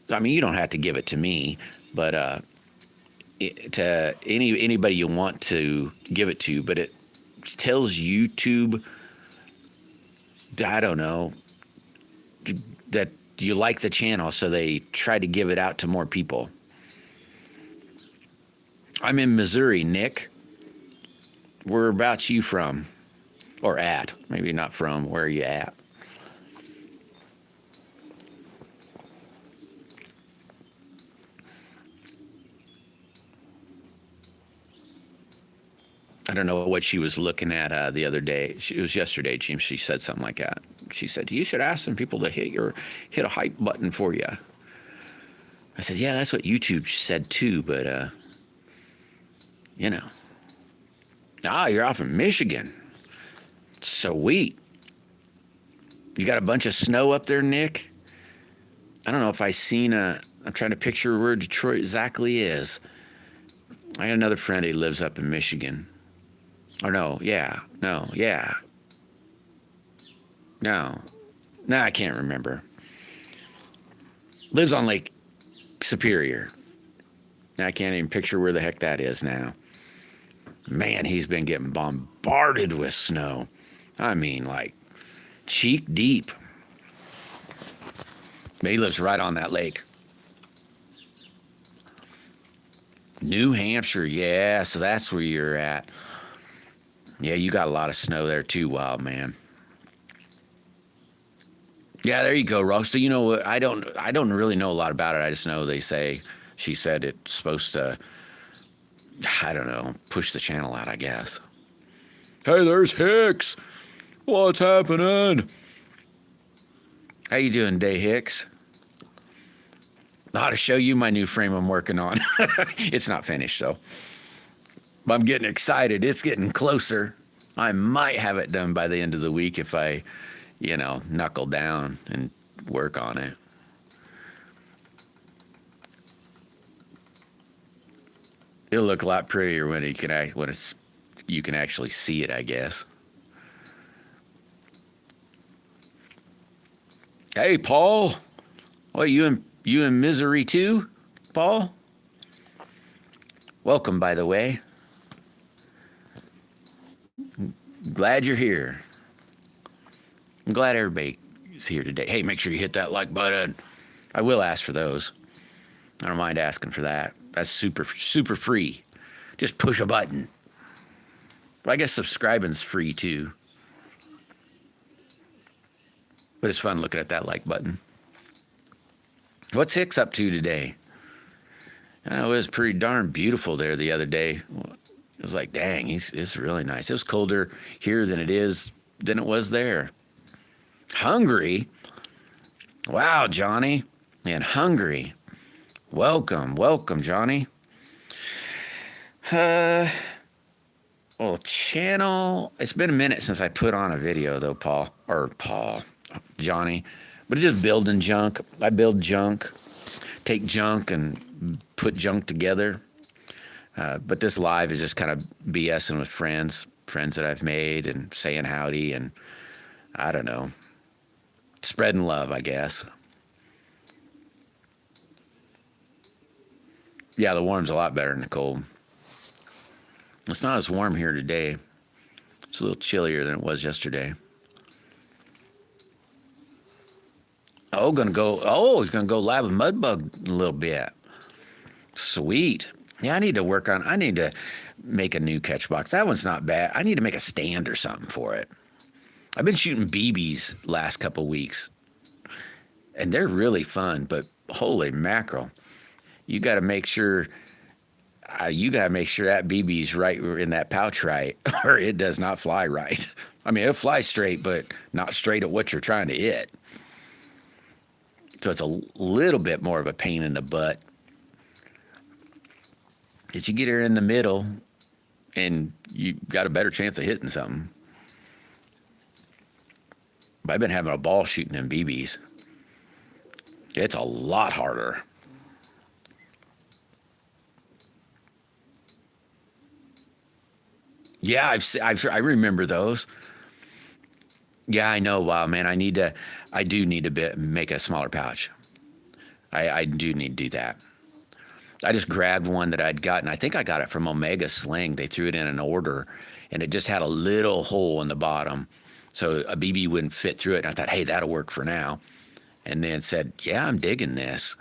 I mean, you don't have to give it to me, but to anybody you want to give it to, but it tells YouTube, I don't know, that you like the channel, so they try to give it out to more people. I'm in Missouri, Nick. Whereabouts you from? Or at? Maybe not from. Where are you at? I don't know what she was looking at the other day. It was yesterday, James. She said something like that. She said, you should ask some people to hit a hype button for you. I said, yeah, that's what YouTube said too, but, you know. Ah, you're off in Michigan. Sweet. You got a bunch of snow up there, Nick? I don't know if I'm trying to picture where Detroit exactly is. I got another friend, he lives up in Michigan. Or no, I can't remember. Lives on Lake Superior. I can't even picture where the heck that is now. Man, he's been getting bombarded with snow. I mean, like, cheek deep. But he lives right on that lake. New Hampshire, yeah, so that's where you're at. Yeah, you got a lot of snow there too, wild man. Yeah, there you go, Ross. So you know what? I don't really know a lot about it. I just know she said it's supposed to, I don't know, push the channel out, I guess. Hey, there's Hicks. What's happening? How you doing, Day Hicks? I ought to show you my new frame I'm working on. It's not finished, though. But I'm getting excited. It's getting closer. I might have it done by the end of the week if I, knuckle down and work on it. It'll look a lot prettier when you can actually see it, I guess. Hey, Paul. Well, you in misery too, Paul? Welcome, by the way. Glad you're here. I'm glad everybody's here today. Hey, make sure you hit that like button. I will ask for those. I don't mind asking for that. That's super, super free. Just push a button. But I guess subscribing's free too. But it's fun looking at that like button. What's Hicks up to today? It was pretty darn beautiful there the other day. It was like, dang, it's really nice. It was colder here than it was there. Hungry? Wow, Johnny. And hungry. Welcome, Johnny. Well, channel. It's been a minute since I put on a video though, Johnny. But it's just building junk. I build junk, take junk and put junk together. But this live is just kind of BSing with friends that I've made and saying howdy and I don't know, spreading love, I guess. Yeah, the warm's a lot better than the cold. It's not as warm here today. It's a little chillier than it was yesterday. You're gonna go live with Mudbug a little bit. Sweet. Yeah, I need to make a new catch box. That one's not bad. I need to make a stand or something for it. I've been shooting BBs last couple weeks, and they're really fun, but holy mackerel. You got to make sure that BB's right in that pouch right, or it does not fly right. I mean, it'll fly straight, but not straight at what you're trying to hit. So it's a little bit more of a pain in the butt. If you get her in the middle, and you got a better chance of hitting something. But I've been having a ball shooting them BBs. It's a lot harder. Yeah, I remember those. Yeah, I know. Wow, man, I do need to make a smaller pouch. I do need to do that. I just grabbed one that I'd gotten. I think I got it from Omega Sling. They threw it in an order, and it just had a little hole in the bottom, so a BB wouldn't fit through it. And I thought, hey, that'll work for now. And then said, yeah, I'm digging this.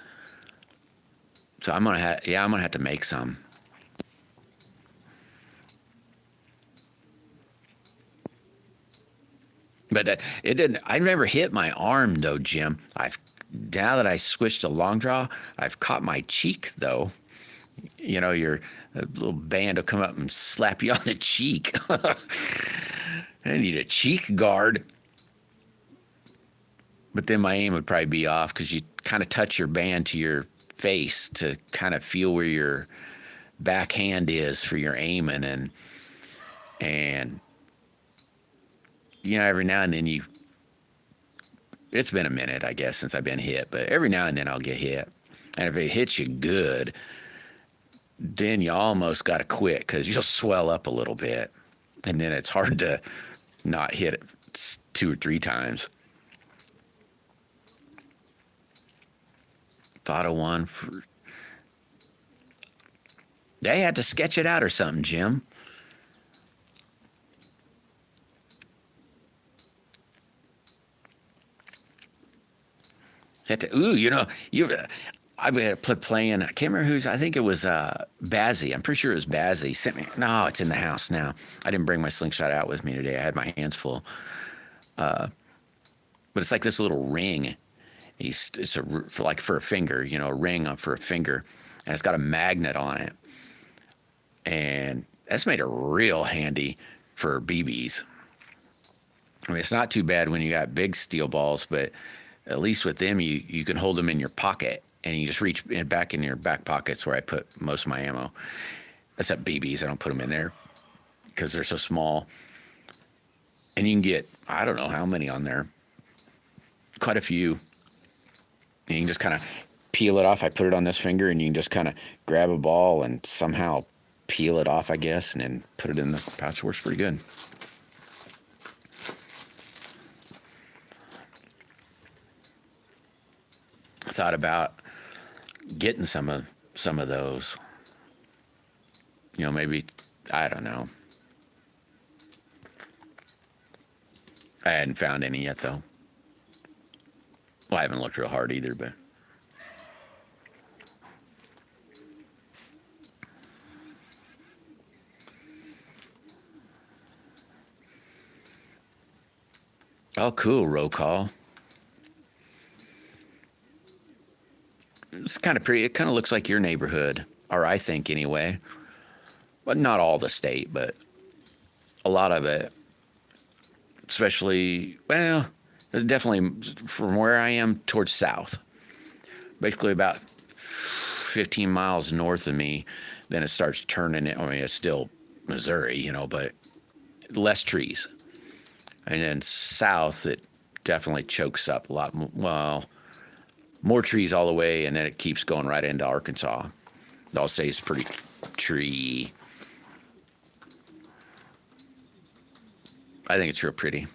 So I'm gonna have to make some. But it didn't. I never hit my arm though, Jim. Now that I switched to long draw, I've caught my cheek though. You know, your little band will come up and slap you on the cheek. I need a cheek guard. But then my aim would probably be off because you kind of touch your band to your face to kind of feel where your backhand is for your aiming, and you know, every now and then it's been a minute, I guess, since I've been hit, but every now and then I'll get hit. And if it hits you good, then you almost got to quit because you'll swell up a little bit. And then it's hard to not hit it 2 or 3 times. Thought of one for... They had to sketch it out or something, Jim. I've been playing. I can't remember who's. I think it was Bazzy. I'm pretty sure it was Bazzy. Sent me. No, it's in the house now. I didn't bring my slingshot out with me today. I had my hands full. But it's like this little ring. It's for a finger. You know, a ring for a finger, and it's got a magnet on it. And that's made it real handy for BBs. I mean, it's not too bad when you got big steel balls, but at least with them, you can hold them in your pocket, and you just reach back in your back pockets where I put most of my ammo. Except BBs, I don't put them in there because they're so small. And you can get, I don't know how many on there, quite a few. And you can just kind of peel it off. I put it on this finger, and you can just kind of grab a ball and somehow peel it off, I guess, and then put it in the pouch. It works pretty good. Thought about getting some of those. You know, maybe, I don't know. I hadn't found any yet though. Well, I haven't looked real hard either, but oh, cool, roll call. It's kind of pretty. It kind of looks like your neighborhood, or I think anyway. But not all the state, but a lot of it. Especially, well, definitely from where I am towards south. Basically about 15 miles north of me, then it starts turning it. I mean, it's still Missouri, you know, but less trees. And then south, it definitely chokes up a lot. Well, more trees all the way, and then it keeps going right into Arkansas. I'll say it's pretty tree. I think it's real pretty.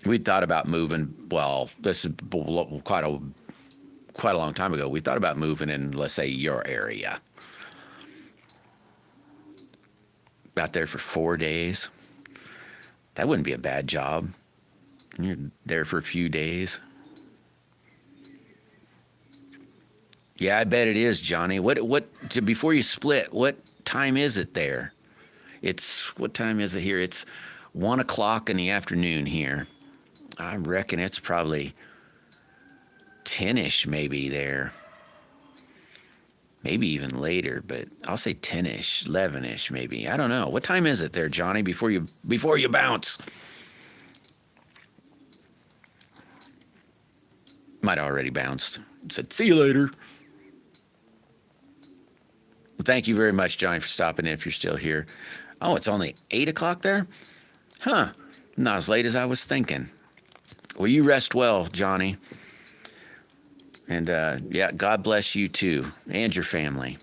We thought about moving. Well, this is quite a long time ago. We thought about moving in, let's say, your area. Out there for 4 days. That wouldn't be a bad job. You're there for a few days. Yeah, I bet it is, Johnny. Before you split, what time is it there? What time is it here? It's 1 o'clock in the afternoon here. I reckon it's probably 10-ish maybe there. Maybe even later, but I'll say 10-ish, 11-ish maybe. I don't know. What time is it there, Johnny, before you bounce? Might have already bounced. Said, see you later. Well, thank you very much, Johnny, for stopping in if you're still here. Oh, it's only 8 o'clock there? Huh. Not as late as I was thinking. Well, you rest well, Johnny. And yeah, God bless you too, and your family.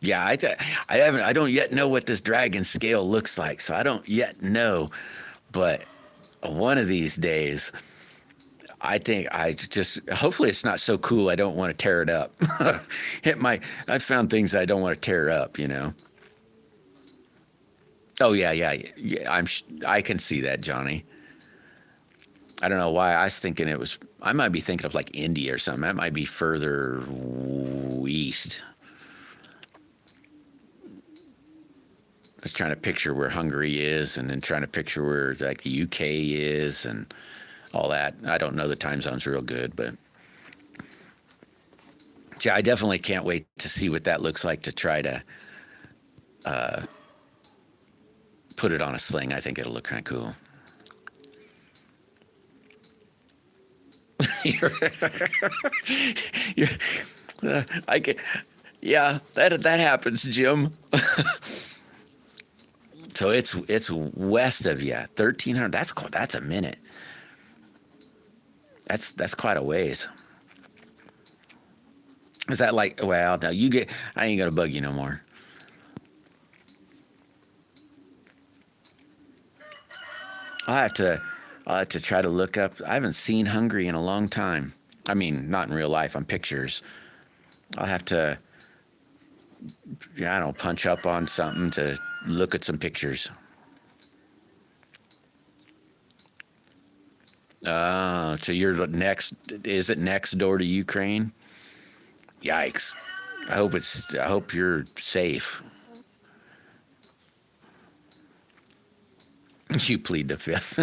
Yeah, I don't yet know what this dragon scale looks like, so I don't yet know. But one of these days, I think hopefully it's not so cool I don't want to tear it up. I found things I don't want to tear up, you know. Oh yeah. I can see that, Johnny. I don't know why I was thinking I might be thinking of like India or something. That might be further east. I was trying to picture where Hungary is, and then trying to picture where like the UK is, and all that. I don't know the time zones real good, but yeah, I definitely can't wait to see what that looks like to try to put it on a sling. I think it'll look kind of cool. I can, yeah, that happens, Jim. So it's west of you, 1,300. That's a minute. That's quite a ways. Is that like, well, no, I ain't gonna bug you no more. I'll have to try to look up. I haven't seen Hungary in a long time. I mean, not in real life, on pictures. I'll have to, yeah, I don't know, punch up on something to look at some pictures. So you're is it next door to Ukraine? Yikes. I hope you're safe. You plead the fifth.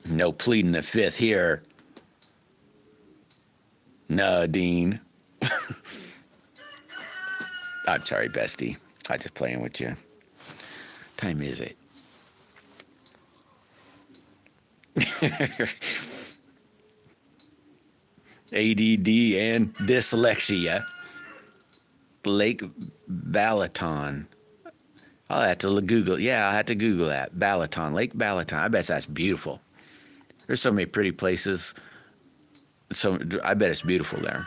No pleading the fifth here. Nadine. I'm sorry, bestie. I'm just playing with you. Time is it? ADD and dyslexia. Lake Balaton. I'll have to Google. Yeah, I had to Google that. Balaton, Lake Balaton. I bet that's beautiful. There's so many pretty places. So I bet it's beautiful there.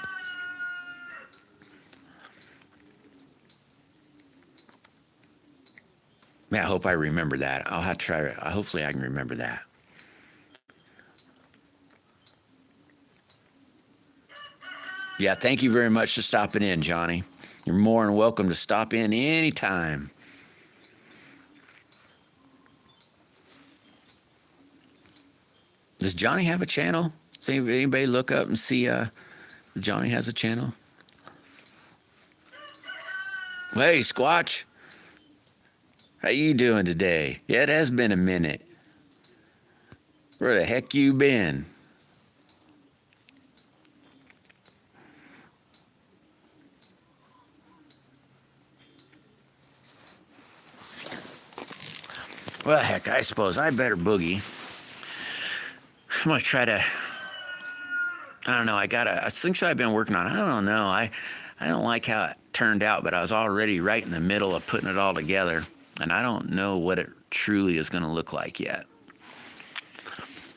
Man, I hope I remember that. I'll have to try. Hopefully, I can remember that. Yeah, thank you very much for stopping in, Johnny. You're more than welcome to stop in anytime. Does Johnny have a channel? Does anybody look up and see Johnny has a channel? Hey, Squatch. How you doing today? Yeah, it has been a minute. Where the heck you been? Well, heck, I suppose I better boogie. I'm gonna try to. I don't know. I got a slingshot I've been working on. I don't know. I don't like how it turned out, but I was already right in the middle of putting it all together, and I don't know what it truly is going to look like yet.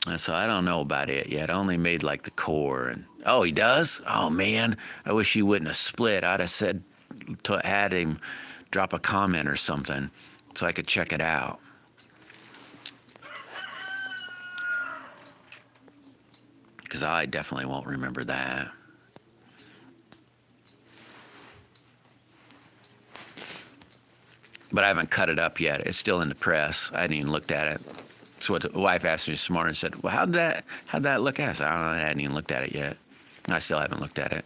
And so I don't know about it yet. I only made like the core, and oh, he does. Oh man, I wish he wouldn't have split. I'd have said to had him drop a comment or something so I could check it out. Because I definitely won't remember that. But I haven't cut it up yet. It's still in the press. I hadn't even looked at it. So what the wife asked me this morning and said, well, how'd that look at? I said, I don't know. I hadn't even looked at it yet. I still haven't looked at it.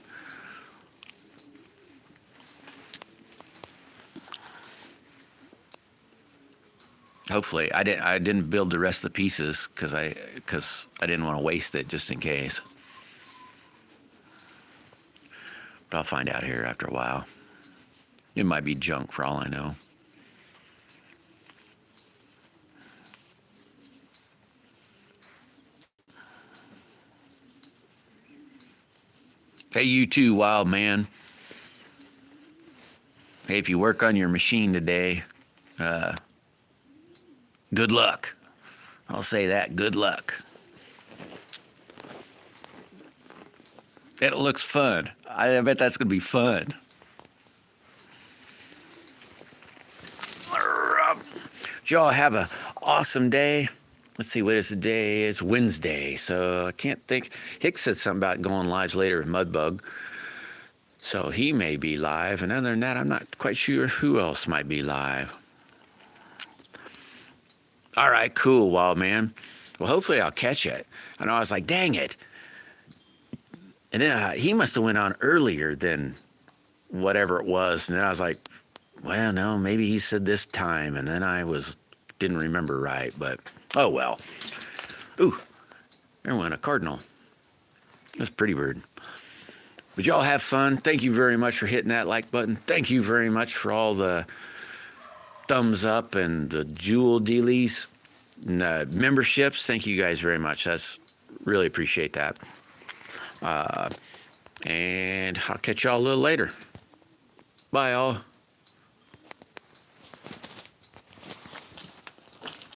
Hopefully, I didn't build the rest of the pieces because I didn't want to waste it just in case. But I'll find out here after a while. It might be junk for all I know. Hey, you too, wild man. Hey, if you work on your machine today, good luck. I'll say that, good luck. It looks fun. I bet that's going to be fun. Y'all have an awesome day. Let's see, what is the day? It's Wednesday, so I can't think. Hicks said something about going live later with Mudbug, so he may be live. And other than that, I'm not quite sure who else might be live. All right, cool, wild man. Well, hopefully I'll catch it. I know I was like, dang it. And then he must have went on earlier than whatever it was. And then I was like, well, no, maybe he said this time. And then I didn't remember right, but oh well. Ooh, there went a cardinal. That's a pretty bird. But y'all have fun. Thank you very much for hitting that like button. Thank you very much for all the thumbs up and the jewel dealies and the memberships. Thank you guys very much. That's really appreciate that. And I'll catch y'all a little later. Bye, all.